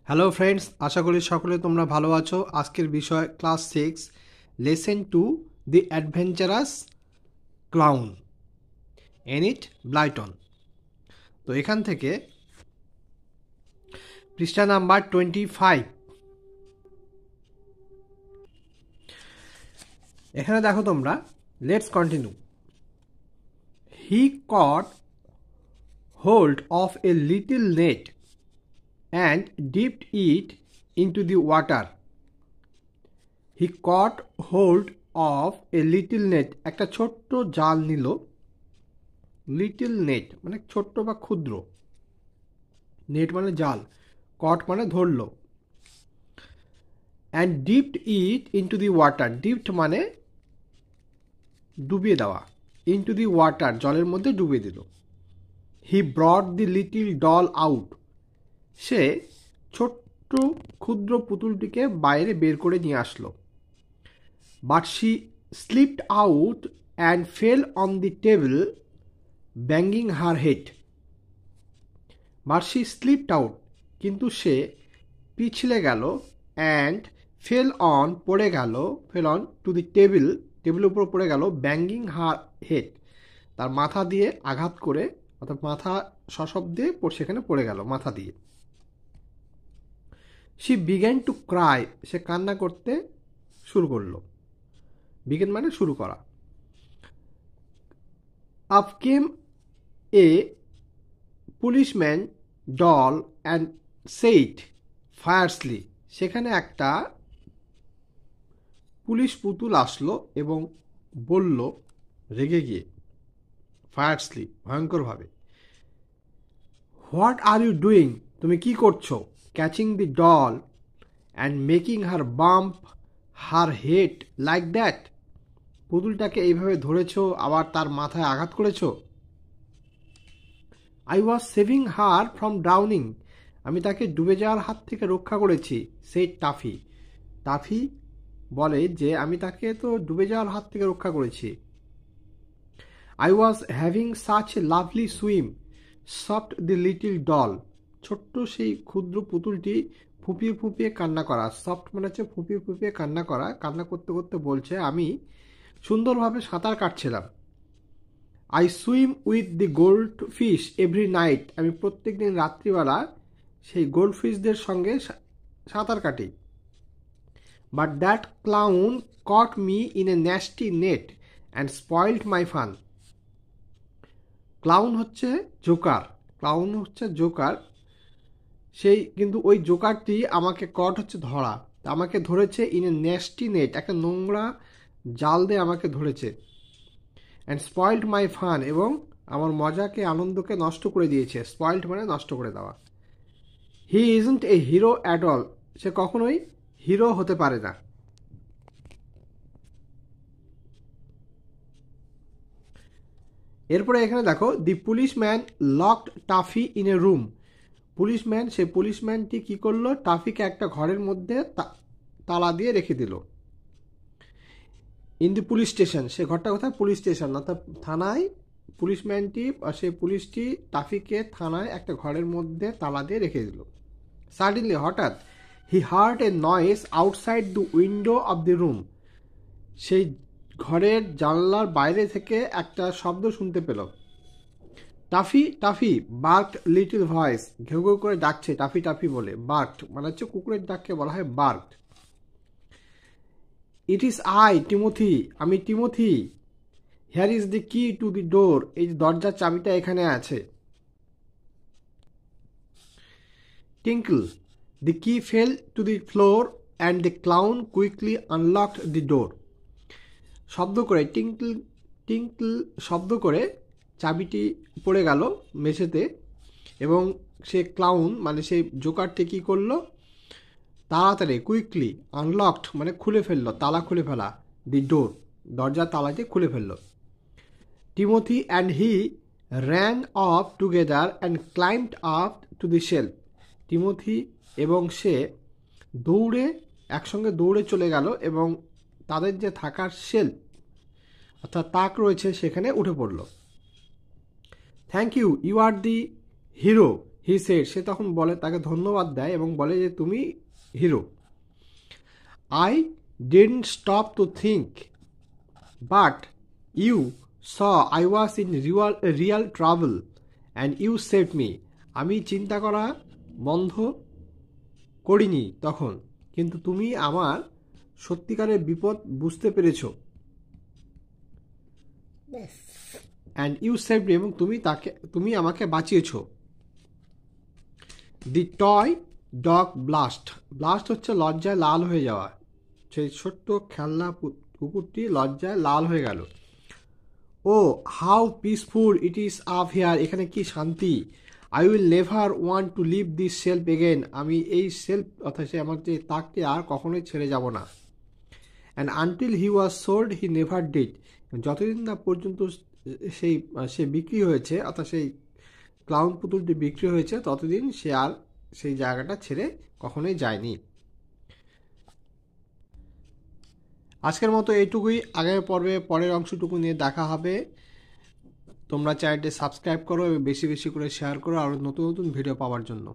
Hello friends, আশা করি সকলে তোমরা ভালো আছো। আজকের বিষয় class 6 lesson 2 the adventurous clown Enid Blyton. তো এখান থেকে পৃষ্ঠা নাম্বার 25। এখানে দেখো তোমরা, let's continue. He caught hold of a little net and dipped it into the water. He caught hold of a little net. একটা ছোট্ট জাল নিল। লিটল নেট মানে ছোট্ট বা ক্ষুদ্র, নেট মানে জাল, কট মানে ধরল। and dipped it into the water. dipped মানে ডুবিয়ে দেওয়া, into the water জলের মধ্যে ডুবিয়ে দিল। he brought the little doll out. সে ছোট্ট ক্ষুদ্র পুতুলটিকে বাইরে বের করে নিয়ে আসলো। But she slipped out and fail on the table banging her head. But she slipped out কিন্তু সে পিছলে গেল, অ্যান্ড ফেল অন পড়ে গেল, fail on to the table টেবিলের উপর পড়ে গেল, ব্যাঙ্গিং হার হেড তার মাথা দিয়ে আঘাত করে, অর্থাৎ মাথা সশব্দে সেখানে পড়ে গেল মাথা দিয়ে। শি বিগ্যান টু ক্রাই সে কান্না করতে শুরু করলো। বিগেন মানে শুরু করা। Up came a policeman doll and said fiercely. সেখানে একটা পুলিশ পুতুল আসলো এবং বলল রেগে গিয়ে, ফায়ারসলি ভয়ঙ্করভাবে, হোয়াট আর ইউ ডুইং তুমি কি করছো? Catching the doll and making her bump her head like that. পুতুলটাকে এইভাবে ধরেছো আবার তার মাথায় আঘাত করেছো। I was saving her from drowning আমি তাকে ডুবে যাওয়ার হাত থেকে রক্ষা করেছি। সেই টাফি, টাফি বলে যে আমি তাকে তো ডুবে যাওয়ার হাত থেকে রক্ষা করেছি। I was having such a lovely swim soft the little doll. ছোট্ট সেই ক্ষুদ্র পুতুলটি ফুপিয়ে ফুপিয়ে কান্না করা, সফট মানে হচ্ছে ফুপিয়ে ফুপিয়ে কান্না করা, কান্না করতে করতে বলছে আমি সুন্দরভাবে সাঁতার কাটছিলাম। I swim with the goldfish every night আমি প্রত্যেক দিন রাত্রিবেলা সেই গোল্ড ফিশদের সঙ্গে সাঁতার কাটি। But that clown caught me in a nasty net and spoiled my fun. Clown হচ্ছে জোকার, ক্লাউন হচ্ছে জোকার, সেই কিন্তু ওই জোকারটি আমাকে, কট হচ্ছে ধরা, আমাকে ধরেছে ইন এ ন্যাস্টি নেট একটা নোংরা জাল দিয়ে আমাকে ধরেছে। অ্যান্ড স্পয়েলড মাই ফান এবং আমার মজাকে আনন্দকে নষ্ট করে দিয়েছে। স্পয়েলড মানে নষ্ট করে দেওয়া। He isn't a hero at all সে কখনোই হিরো হতে পারে না। এরপরে এখানে দেখো, the policeman locked Taffy in a room. Policeman, সে পুলিশম্যানটি কি করলো? টাফিকে একটা ঘরের মধ্যে তালা দিয়ে রেখে দিল। ইন দি পুলিশ স্টেশন, সে ঘরটা কোথায়? পুলিশ স্টেশন অর্থাৎ থানায়। পুলিশম্যানটি, সে পুলিশটি টাফিকে থানায় একটা ঘরের মধ্যে তালা দিয়ে রেখে দিল। সাডেনলি হঠাৎ, he heard a noise outside the window of the room, সেই ঘরের জানলার বাইরে থেকে একটা শব্দ শুনতে পেল। Toffee toffee barked little voice, ঘেউ ঘেউ করে ডাকছে, টাফি টাফি বলে। বার্কড মানে হচ্ছে কুকুরের ডাককে বলা হয় barked. It is I Timothy, আমি টিমোথি। হিয়ার ইজ দি কি টু দি ডোর, এই দরজার চাবিটা এখানে আছে। Tinkle, the key fell to the floor and the clown quickly unlocked the door. শব্দ করে, টিঙ্কল টিঙ্কল শব্দ করে চাবিটি পড়ে গেল মেঝেতে, এবং সে ক্লাউন মানে সেই জোকারটি কী করলো? তাড়াতাড়ি, কুইকলি, আনলকড মানে খুলে ফেললো, তালা খুলে ফেলা, দি ডোর দরজার তালাটি খুলে ফেললো। Timothy and he ran of together and climbed up to the shelf. Timothy এবং সে দৌড়ে, একসঙ্গে দৌড়ে চলে গেল এবং তাদের যে থাকার শেলফ অর্থাৎ তাক রয়েছে সেখানে উঠে পড়ল। Thank you, you are the hero, he said, সে তখন বলে, তাকে ধন্যবাদ দেয় এবং বলে যে তুমি hero. I didn't stop to think but you saw I was in real trouble and you save me. আমি চিন্তা করা বন্ধ করিনি তখন, কিন্তু তুমি আমার সত্যিকারের বিপদ বুঝতে পেরেছ। অ্যান্ড ইউ সেভ মি, এবং তুমি আমাকে বাঁচিয়েছ। দি টয় ডগ ব্লাস্ট, ব্লাস্ট হচ্ছে লজ্জায় লাল হয়ে যাওয়া, সেই ছোট্ট খেলনা কুকুরটি লজ্জায় লাল হয়ে গেল। Oh how peaceful it is up here, এখানে কি শান্তি। I will never want to leave this shelf again, আমি এই সেলফ অর্থাৎ আমার যে তাকটি আর কখনোই ছেড়ে যাব না। And until he was sold he never did, যতদিন না পর্যন্ত সে বিক্রি হয়েছে, অর্থাৎ সেই ক্লাউন পুতুলটি বিক্রি হয়েছে, ততদিন সে আর সেই জায়গাটা ছেড়ে কখনোই যায়নি। আজকের মতো এইটুকুই, আগের পর্বে পরের অংশটুকু নিয়ে দেখা হবে। তোমরা চ্যানেলটি সাবস্ক্রাইব করো এবং বেশি বেশি করে শেয়ার করো আরও নতুন নতুন ভিডিও পাওয়ার জন্য।